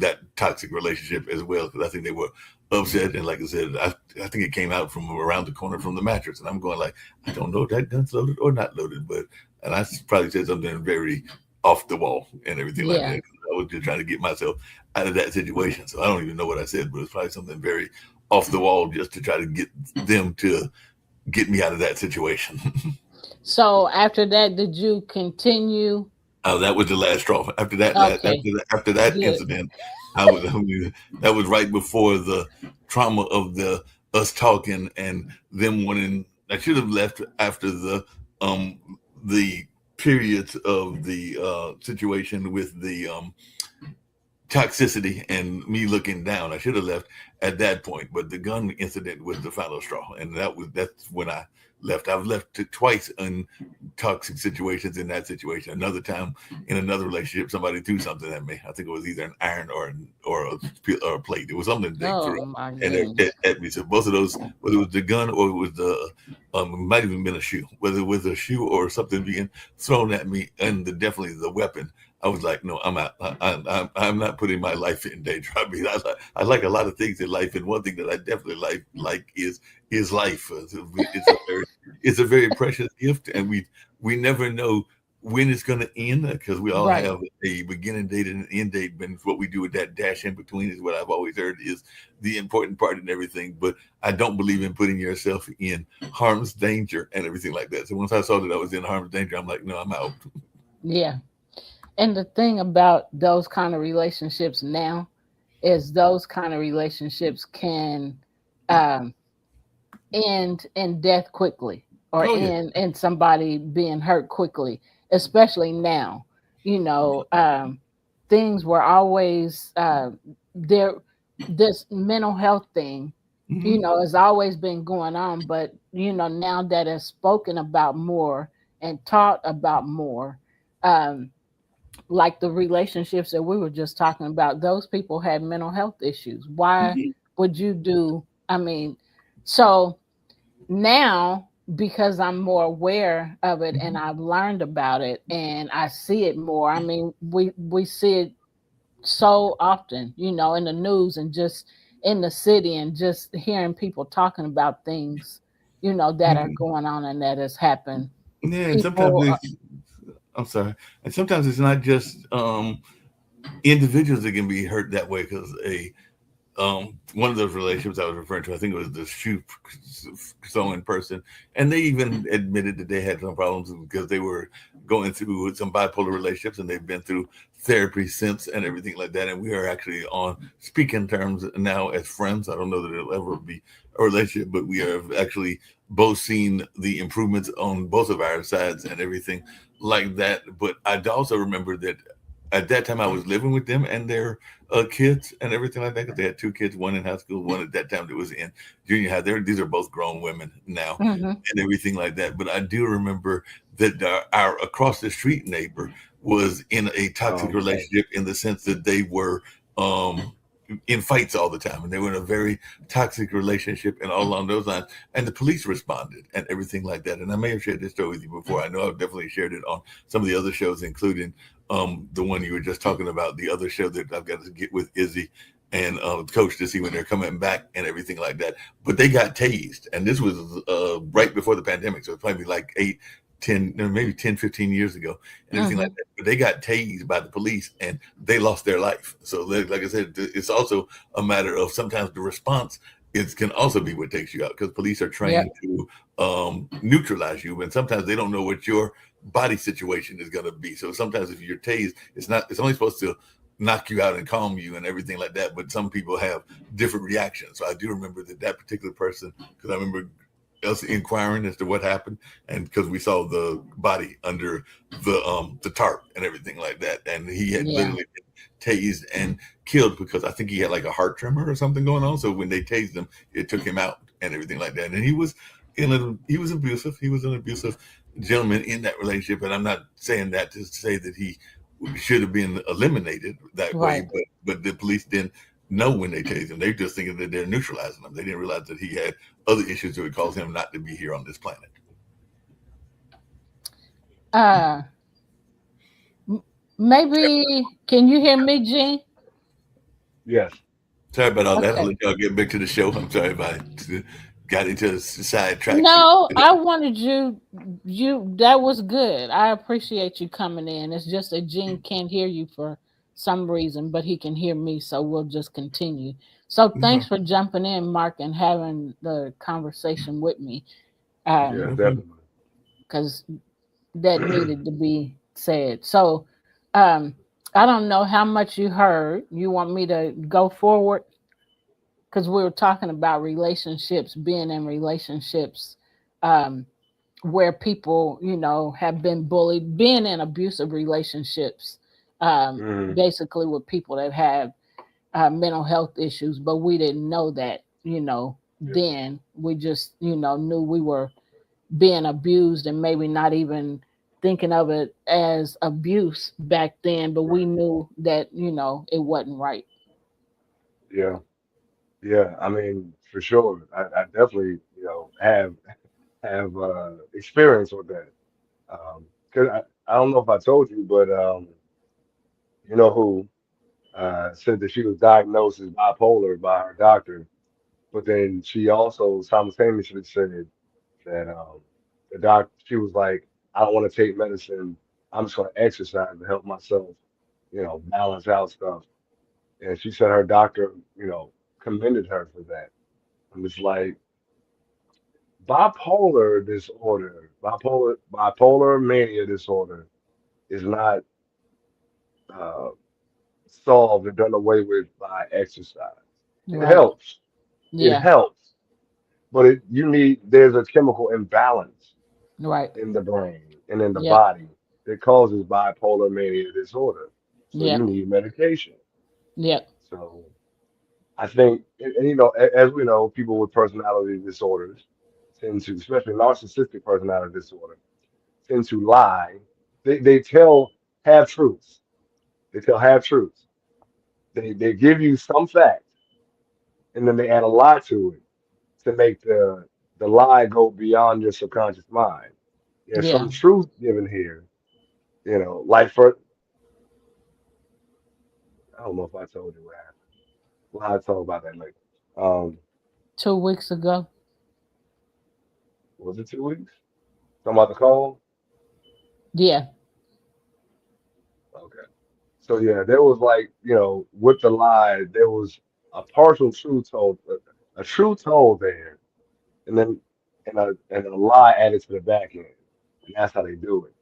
that toxic relationship as well. Because I think they were upset, and like I said, I think it came out from around the corner from the mattress, and I'm going like, I don't know if that gun's loaded or not loaded, but and I probably said something very off the wall and everything like Yeah. that. I was just trying to get myself out of that situation, so I don't even know what I said, but it's probably something very off the wall just to try to get them to get me out of that situation. So after that, did you continue? That was the last straw. After that, Okay, after that good. incident, I mean, that was right before the trauma of the us talking and them wanting. I should have left after the periods of the situation with the toxicity and me looking down. I should have left at that point, but the gun incident was the final straw, and that's when I left. I've left twice in toxic situations. In that situation, another time in another relationship, somebody threw something at me. I think it was either an iron or a plate. It was something they Oh threw my and goodness. at me. So both of those, whether it was the gun or it was the it might have even been a shoe, whether it was a shoe or something being thrown at me, and definitely the weapon. I was like, no, I'm out. I'm not putting my life in danger. I mean, I like a lot of things in life, and one thing that I definitely like is life. It's a very precious gift, and we never know when it's going to end because we all Right. have a beginning date and an end date. And what we do with that dash in between is what I've always heard is the important part and everything. But I don't believe in putting yourself in harm's danger and everything like that. So once I saw that I was in harm's danger, I'm like, no, I'm out. Yeah. And the thing about those kind of relationships now is those kind of relationships can um, end in death quickly or Oh yeah. end in somebody being hurt quickly, especially now. You know, things were always there. This mental health thing, Hmm. has always been going on, but now that it's spoken about more and taught about more, um, like the relationships that we were just talking about, those people had mental health issues. Why Hmm. would you do? I mean, so now because I'm more aware of it and I've learned about it and I see it more. I mean, we see it so often, in the news and just in the city and just hearing people talking about things, that are Hmm. going on and that has happened. Yeah, and sometimes People, I'm sorry, and sometimes it's not just individuals that can be hurt that way because a one of those relationships I was referring to, I think it was the shoe sewing person, and they even admitted that they had some problems because they were going through some bipolar relationships, and they've been through therapy since and everything like that. And we are actually on speaking terms now as friends. I don't know that it'll ever be a relationship, but we have actually both seen the improvements on both of our sides and everything like that. But I also remember that at that time I was living with them and their kids and everything like that because they had two kids, one in high school, one at that time that was in junior high. These are both grown women now mhm, and everything like that. But I do remember that our across the street neighbor was in a toxic Okay. relationship in the sense that they were um, in fights all the time, and they were in a very toxic relationship and all along those lines. And the police responded and everything like that. And I may have shared this story with you before. I know I've definitely shared it on some of the other shows, including the one you were just talking about, the other show that I've got to get with Izzy and Coach to see when they're coming back and everything like that. But they got tased, and this was right before the pandemic, so it's probably like 10, 15 years ago and everything like that. But they got tased by the police and they lost their life. So like I said, it's also a matter of sometimes the response can also be what takes you out, because police are trained to neutralize you, and sometimes they don't know what your body situation is going to be. So sometimes if you're tased, it's only supposed to knock you out and calm you and everything like that. But some people have different reactions. So I do remember that particular person, because I remember us inquiring as to what happened, and because we saw the body under the tarp and everything like that, and he had literally been tased and killed because I think he had like a heart tremor or something going on. So when they tased him, it took him out and everything like that. And he was abusive. He was an abusive gentleman in that relationship. And I'm not saying that to say that he should have been eliminated that way, but the police didn't know when they tased him. They're just thinking that they're neutralizing him. They didn't realize that he had other issues that would cause him not to be here on this planet. Maybe, can you hear me, Gene? Yes. Sorry about all that. I'll let y'all get back to the show. I'm sorry if I got into the sidetrack. No, I wanted you, that was good. I appreciate you coming in. It's just that Gene can't hear you for some reason, but he can hear me, so we'll just continue. So thanks for jumping in, Mark, and having the conversation with me. Yeah, definitely. Because that needed to be said. So I don't know how much you heard. You want me to go forward? Because we were talking about relationships, being in relationships where people, have been bullied, being in abusive relationships, basically with people that have mental health issues, but we didn't know that, then we just, knew we were being abused and maybe not even thinking of it as abuse back then, but we knew that, it wasn't right. Yeah. Yeah. I mean, for sure. I definitely, have experience with that. Because I don't know if I told you, but you know who said that she was diagnosed as bipolar by her doctor, but then she also simultaneously said that she was like, I don't want to take medicine. I'm just going to exercise to help myself, balance out stuff. And she said her doctor, commended her for that. And it's like bipolar mania disorder is not uh, solved or done away with by exercise. It Right. helps. It Yeah. helps, but there's a chemical imbalance Right. in the brain and in the Yep. body that causes bipolar mania disorder. So you Yep. need medication. Yep. So I think, and, as we know, people with personality disorders tend to, especially narcissistic personality disorder, tend to lie. They tell half truths. They tell half truths. They give you some fact, and then they add a lie to it to make the lie go beyond your subconscious mind. There's Yeah. some truth given here, like for I don't know if I told you what happened. Well, I'll talk about that later. Um, 2 weeks ago. was it 2 weeks? Talking about the call? Yeah. Okay. So yeah, there was like, with the lie, there was a partial truth told, a truth told there, and then and a lie added to the back end. And that's how they do it.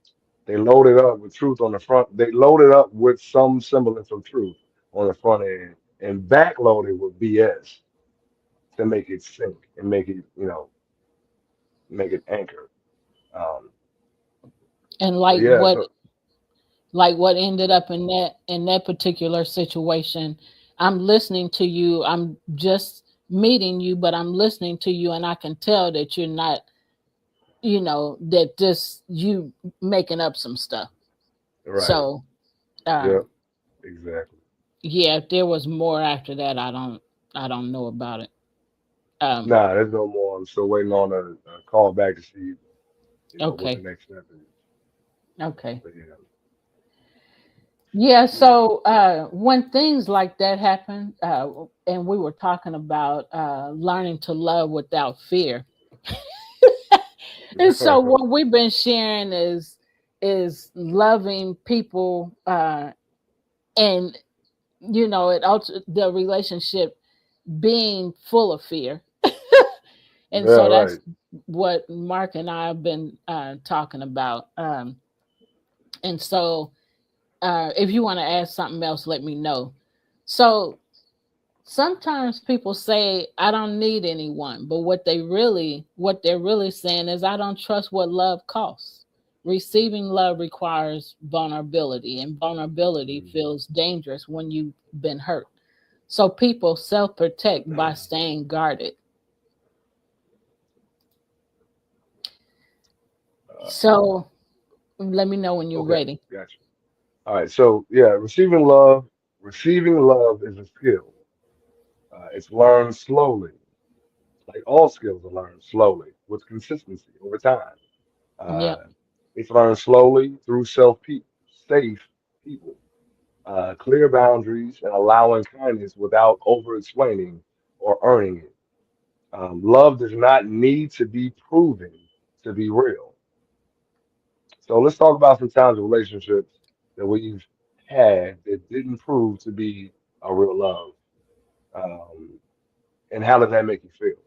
They load it up with truth on the front. They load it up with some semblance of truth on the front end and backload it with BS to make it sink and make it anchor. Um, And but yeah, so what ended up in that particular situation, I'm listening to you. I'm just meeting you, but I'm listening to you, and I can tell that you're not, that just you making up some stuff. right. So, uh, Yeah, exactly. Yeah, if there was more after that, I don't know about it. Um, Nah, there's no more. I'm still waiting on a call back to see, what the okay, next step is. okay. But yeah, Yeah, yeah. so when things like that happen, and we were talking about learning to love without fear. And so what we've been sharing is loving people, and it also the relationship being full of fear. And Yeah, so that's right. what Mark and I have been talking about. And so if you want to add something else, let me know. So sometimes people say I don't need anyone, but what they're really saying is I don't trust what love costs. Receiving love requires vulnerability, and vulnerability Mhm. feels dangerous when you've been hurt. So people self-protect by staying guarded. Uh, So let me know when you're okay, ready. gotcha. All right, so yeah, receiving love is a skill. It's learned slowly. Like all skills are learned slowly with consistency over time. Uh, Yep. it's learned slowly through safe people, clear boundaries, and allowing kindness without over explaining or earning it. Love does not need to be proven to be real. So let's talk about some times in relationships that we've had that didn't prove to be a real love. Um, and how does that make you feel?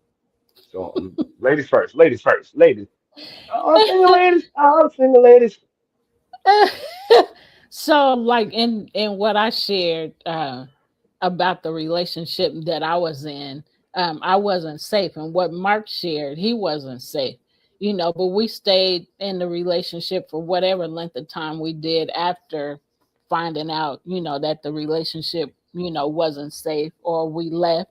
So, ladies first, ladies first, ladies. All single ladies, all single ladies. So like in what I shared about the relationship that I was in, I wasn't safe, and what Mark shared, he wasn't safe. But we stayed in the relationship for whatever length of time we did after finding out, that the relationship, wasn't safe, or we left,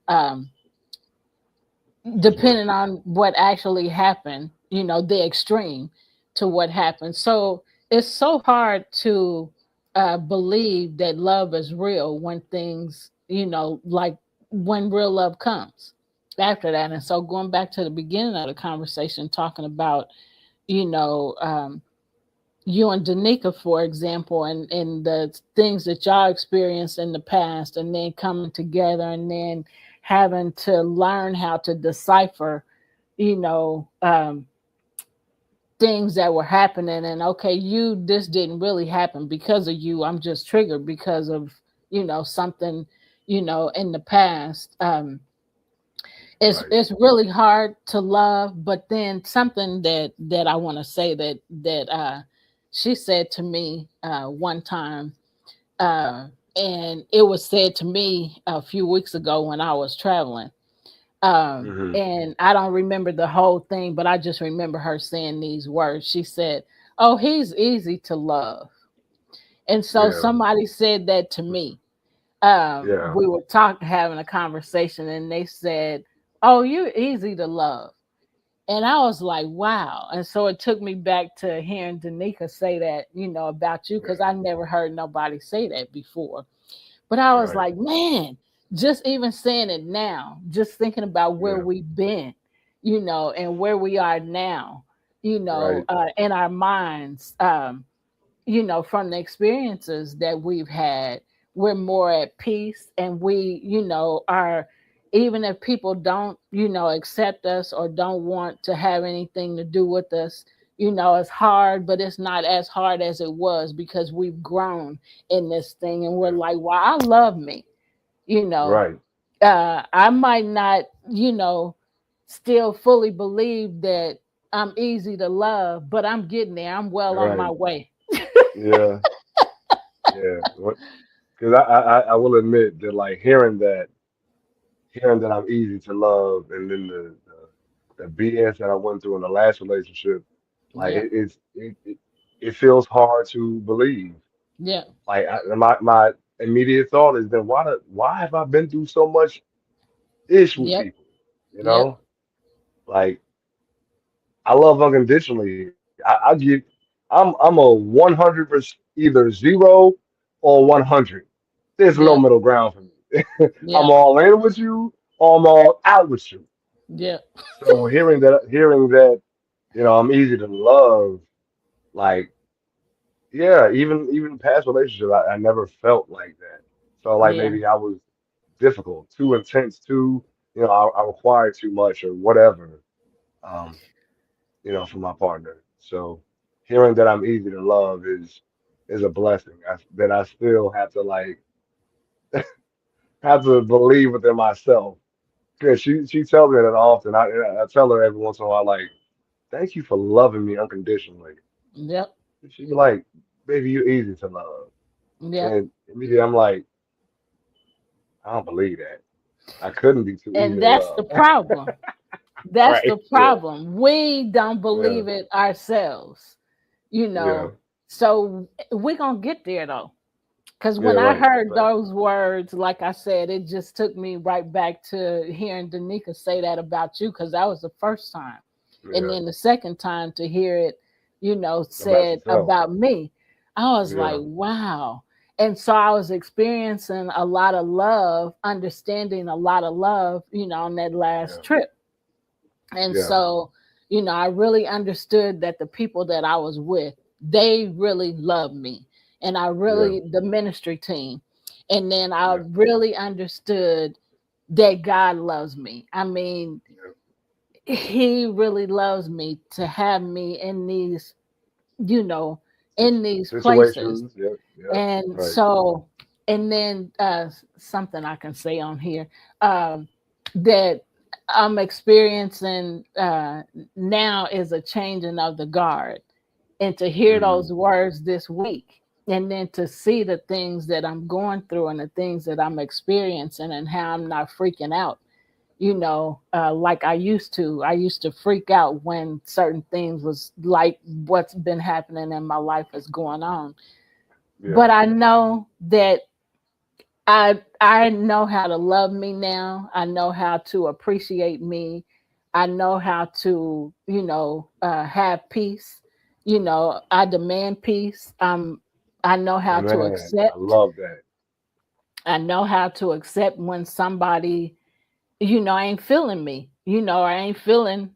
um, Yes, ma'am. depending on what actually happened, the extreme to what happened. So it's so hard to believe that love is real when things, like when real love comes after that. And so going back to the beginning of the conversation, talking about, you know, um, you and Danica, for example, and the things that y'all experienced in the past, and then coming together and then having to learn how to decipher, you know, um, things that were happening. And okay, this didn't really happen because of you. I'm just triggered because of, something, in the past. Right. It's really hard to love, but then something that I want to say that she said to me one time, uh and it was said to me a few weeks ago when I was traveling, Hmm. and I don't remember the whole thing, but I just remember her saying these words. She said, "Oh, he's easy to love." And so Yeah. somebody said that to me. Yeah. We were talking, having a conversation, and they said, "Oh, you're easy to love." And I was like, wow. And so it took me back to hearing Danica say that, about you, because Yeah. I never heard nobody say that before. But I was Right. like, man, just even saying it now, just thinking about where Yeah. we've been, and where we are now, Right. in our minds, from the experiences that we've had, we're more at peace, and we, are, even if people don't, accept us or don't want to have anything to do with us, it's hard, but it's not as hard as it was because we've grown in this thing, and we're Yeah. like, well, I love me, you know. Right. I might not, still fully believe that I'm easy to love, but I'm getting there. I'm well on my Right. way. Yeah. Yeah. Because I will admit that like hearing that I'm easy to love, and then the BS that I went through in the last relationship, like Yeah. it feels hard to believe. Yeah. Like my immediate thought is then why have I been through so much ish with Yep. people? You Yep. know, like I love unconditionally. I'm a 100% either 0 or 100. There's no Yep. middle ground for me. I'm Yep. all in with you, or I'm all out with you. Yep. So hearing that, I'm easy to love, like, yeah, even past relationships, I never felt like that. Felt like Yeah. maybe I was difficult, too intense, I required too much or whatever, um, from my partner. So hearing that I'm easy to love is a blessing. That I still have to believe within myself. Cause she tells me that often. I tell her every once in a while, like, thank you for loving me unconditionally. Yep. She be like, baby, you're easy to love. Yep. And immediately I'm like, I don't believe that. I couldn't be too easy And to that's the love. problem. That's the Right. Yeah. problem. We don't Yeah. believe it ourselves, you Yeah. know. So we're gonna get there though. Because Yeah. when I Right. heard Right. those words, like I said, it just took me right back to hearing Danica say that about you, because that was the first time. And Yeah. then the second time to hear it, About said yourself. about me, I was like, Yeah. wow. And so I was experiencing a lot of love, understanding a lot of love, on that last Yeah. trip. And Yeah. so, I really understood that the people that I was with, they really loved me. And I Yeah. really, the ministry team. And then I Yeah. really understood that God loves me. I mean, Yeah. He really loves me to have me in these, you know, in these places. Situations. Yeah. Yeah. And Right. so, and then something I can say on here, that I'm experiencing now is a changing of the guard. And to hear Mm. those words this week, and then to see the things that I'm going through and the things that I'm experiencing and how I'm not freaking out, like I used to. I used to freak out when certain things was like what's been happening in my life is going on. Yeah. But I know that I know how to love me now. I know how to appreciate me. I know how to, have peace. I demand peace. I know how to Man, I accept. love that. I know how to accept when somebody, ain't feeling me. I ain't feeling.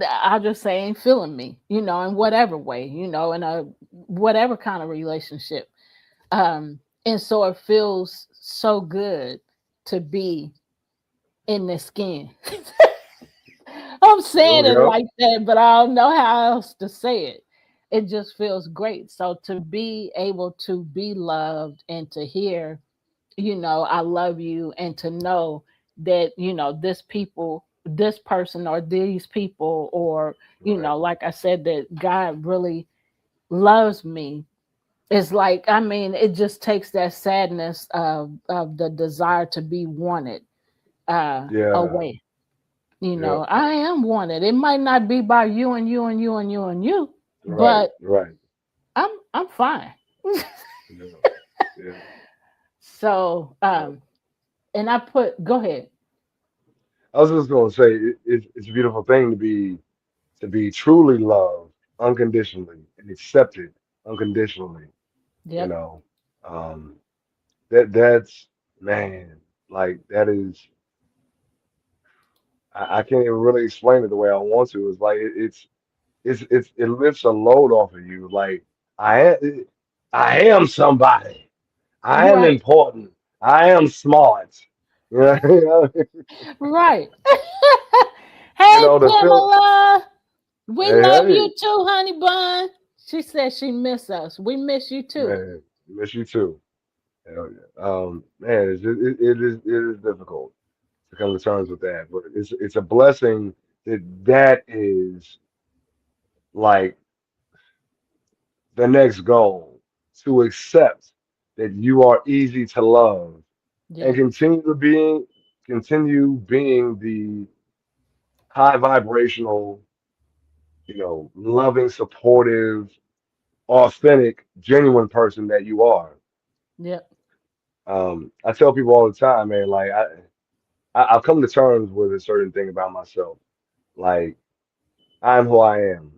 I'll just say ain't feeling me. In whatever way. In a whatever kind of relationship. And so it feels so good to be in the skin. I'm There saying we it go. like that, but I don't know how else to say it. It just feels great. So to be able to be loved and to hear, I love you, and to know that, this person or these people, or, Right. like I said, that God really loves me. It's like, I mean, it just takes that sadness of the desire to be wanted Yeah. away. Yeah. I am wanted. It might not be by you and you and you and you and you, Right. but Right. I'm fine. Yeah. Yeah. So, Yeah. and I put, go ahead. I was just gonna say it's a beautiful thing to be truly loved unconditionally and accepted unconditionally. You Yep. know, um, that's man, like that is I can't even really explain it the way I want to. It's like it lifts a load off of you. Like I am somebody. I am Right. important. I am smart. You know, Right. Hey, the feel. Pamela. We Hey, love hey, you too, honey bun. She said she miss us. We miss you too. man, miss you too. Hell yeah. Man, it is difficult to come to terms with that, but it's a blessing that is like the next goal, to accept that you are easy to love and Yep. continue being the high vibrational, loving, supportive, authentic, genuine person that you are. Yep. I tell people all the time, man, like I've come to terms with a certain thing about myself. Like I'm who I am.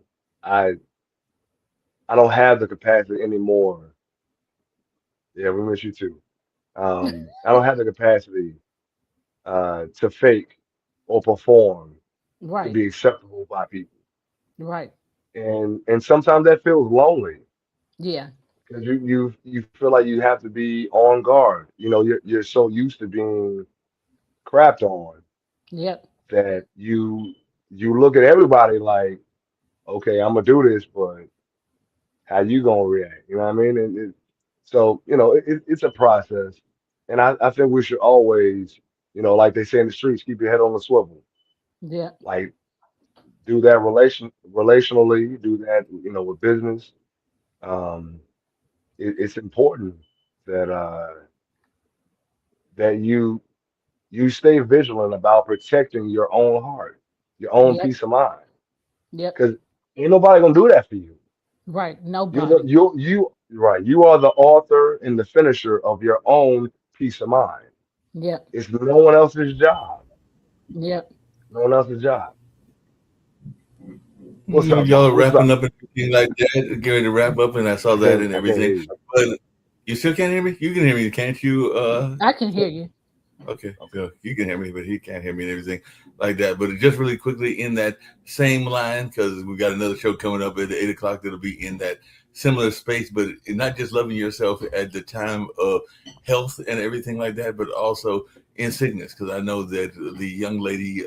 I I don't have the capacity anymore Yeah, we miss you too. I don't have the capacity to fake or perform to Right. be acceptable by people, Right. and sometimes that feels lonely Yeah. because you feel like you have to be on guard. You know, you're so used to being crapped on Yep. that you look at everybody like, okay, I'm gonna do this, but how you gonna react? You know what I mean? So it's a process, and I think we should always, like they say in the streets, keep your head on the swivel. Yep. Like do that relationally, do that with business. Um, it's important that that you stay vigilant about protecting your own heart, your own Yep. peace of mind, Yep. because ain't nobody gonna do that for you. Right. You're the Nobody. you right. You are the author and the finisher of your own peace of mind. Yep. It's no one else's job. Yep. No one else's job. What's You up, y'all Mom? are What's wrapping up? up and everything like that, getting ready to wrap up, and I saw that and I can't everything. hear you. But you still can't hear me? You can hear me, can't you? I can hear you. Okay, Okay. so you can hear me, but he can't hear me and everything like that. But just really quickly in that same line, because we got another show coming up at 8 o'clock that'll be in that similar space, but not just loving yourself at the time of health and everything like that, but also in sickness. Because I know that the young lady,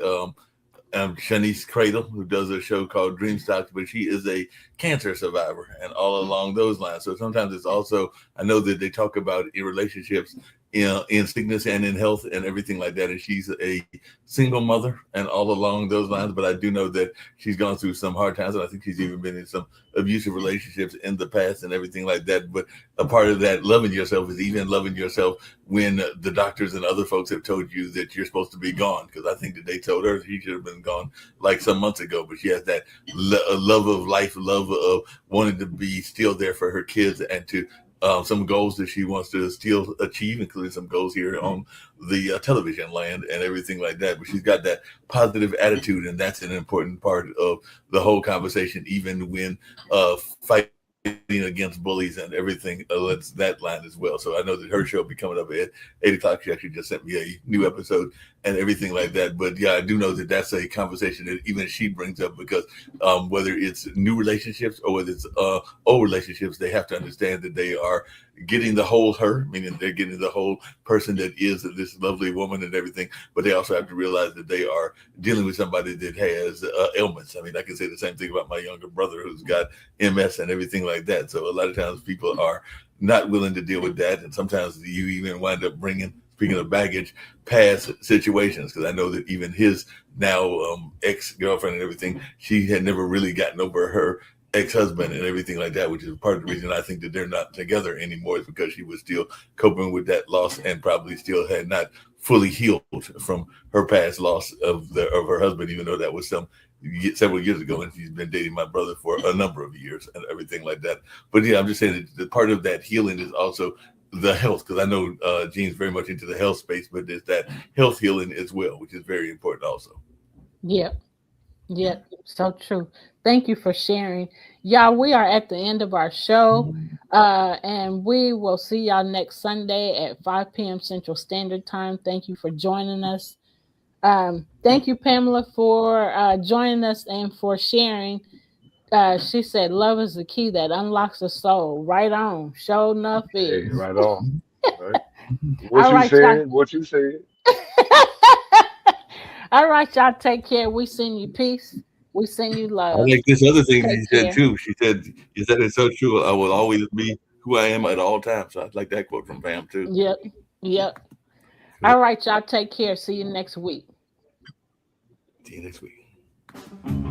Shanice Cradle, who does a show called Dream Stocks, but she is a cancer survivor and all along those lines. So sometimes it's also, I know that they talk about in relationships, in sickness and in health and everything like that. And she's a single mother and all along those lines. But I do know that she's gone through some hard times. And I think she's even been in some abusive relationships in the past and everything like that. But a part of that loving yourself is even loving yourself when the doctors and other folks have told you that you're supposed to be gone. Because I think that they told her she should have been gone like some months ago. But she has that love of life, love of wanting to be still there for her kids and to some goals that she wants to still achieve, including some goals here on the television land and everything like that. But she's got that positive attitude, and that's an important part of the whole conversation, even when fighting against bullies and everything. That's that line as well. So I know that her show will be coming up at 8 o'clock. She actually just sent me a new episode and everything like that. But yeah, I do know that that's a conversation that even she brings up because whether it's new relationships or whether it's old relationships, they have to understand that they are getting the whole her, meaning they're getting the whole person that is this lovely woman and everything. But they also have to realize that they are dealing with somebody that has ailments. I mean, I can say the same thing about my younger brother who's got MS and everything like that. So a lot of times people are not willing to deal with that. And sometimes you even wind up bringing, speaking of baggage, past situations. Because I know that even his now ex-girlfriend and everything, she had never really gotten over her ex-husband and everything like that, which is part of the reason I think that they're not together anymore is because she was still coping with that loss and probably still had not fully healed from her past loss of her husband, even though that was several years ago, and she's been dating my brother for a number of years and everything like that. But yeah, I'm just saying that the part of that healing is also the health, because I know Gene's very much into the health space, but there's that health healing as well, which is very important also. Yep. Yep. So true. Thank you for sharing. Y'all, we are at the end of our show. And we will see y'all next Sunday at 5 p.m. Central Standard Time. Thank you for joining us. Thank you, Pamela, for joining us and for sharing. She said, love is the key that unlocks the soul. Right on. Show enough Hey, is. right on. Right. What All you right, y'all. said, what you said. All right, y'all. Take care. We send you peace. We send you I love. like this other thing that Take she said care. too. She said, "You said it's so true. I will always be who I am at all times." So I like that quote from Pam too. Yep. Yep. All right, y'all. Take care. See you next week. See you next week.